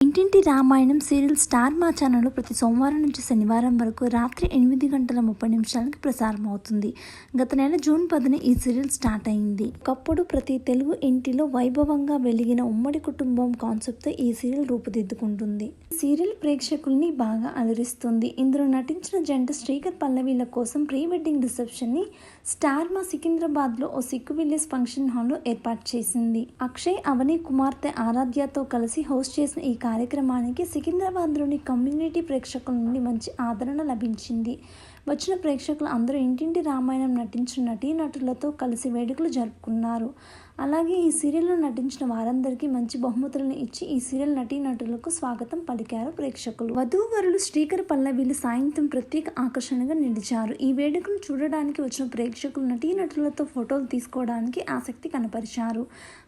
ఇంటింటి Ramayanam serial star మా ఛానల్లో ప్రతి సోమవారం నుంచి శనివారం వరకు రాత్రి 8:30 ప్రసారం అవుతుంది. గత నెల జూన్ 10న ఈ సీరియల్ స్టార్ట్ అయింది. ఒకప్పుడు ప్రతి తెలుగు ఇంటిలో వైభవంగా వెలిగిన ఉమ్మడి కుటుంబం కాన్సెప్ట్తో ఈ సీరియల్ రూపుదిద్దుకుంటుంది. సీరియల్ ప్రేక్షకుల్ని బాగా అలరిస్తుంది. ఇందులో నటించిన జంట శ్రీకర్ పల్లవిల కోసం ప్రీ వెడ్డింగ్ రిసెప్షన్ ని స్టార్ మా సికింద్రాబాద్లో ఓ సిక్కు విలేజ్ ఫంక్షన్ హాల్లో ఏర్పాటు చేసింది. అక్షయ్, అవని కుమార్తె ఆరాధ్యతో కలిసి హోస్ట్ చేసిన ఈ కార్యక్రమానికి సికింద్రాబాద్లోని కమ్యూనిటీ ప్రేక్షకుల నుండి మంచి ఆదరణ లభించింది. వచ్చిన ప్రేక్షకులు అందరూ ఇంటింటి రామాయణం నటించిన నటీనటులతో కలిసి వేడుకలు జరుపుకున్నారు. అలాగే ఈ సీరియల్లో నటించిన వారందరికీ మంచి బహుమతులను ఇచ్చి ఈ సీరియల్ నటీనటులకు స్వాగతం పలికారు ప్రేక్షకులు. వధూవరులు శ్రీకర్ పల్లవిలు సాయంత్రం ప్రత్యేక ఆకర్షణగా నిలిచారు. ఈ వేడుకను చూడడానికి వచ్చిన ప్రేక్షకులు నటీనటులతో ఫోటోలు తీసుకోవడానికి ఆసక్తి కనపరిచారు.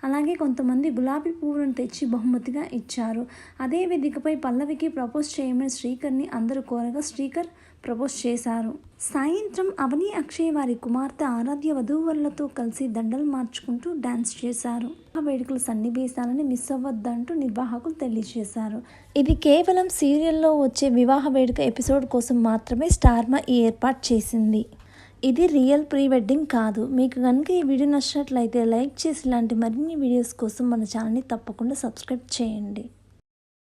అలాగే కొంతమంది గులాబీ పువ్వులను తెచ్చి బహుమతిగా ఇచ్చారు. అదే వేదికపై పల్లవికి ప్రపోజ్ చేయమని శ్రీకర్ని అందరూ కోరగా శ్రీకర్ ప్రపోజ్ చేశారు. సాయంత్రం అవని, అక్షయ్ వారి కుమార్తె ఆరాధ్య వధూవరులతో కలిసి దండలు మార్చుకుంటూ డాన్స్ చేశారు. ఆ వేడుకల సన్నివేశాలని మిస్ అవ్వద్దంటూ నిర్వాహకులు తెలియజేశారు. ఇది కేవలం సీరియల్లో వచ్చే వివాహ వేడుక ఎపిసోడ్ కోసం మాత్రమే స్టార్ మా ఈ ఏర్పాటు చేసింది. ఇది రియల్ ప్రీ వెడ్డింగ్ కాదు. మీకు కనుక ఈ వీడియో నచ్చినట్లయితే లైక్ చేసి ఇలాంటి మరిన్ని వీడియోస్ కోసం మన ఛానల్ని తప్పకుండా సబ్స్క్రైబ్ చేయండి.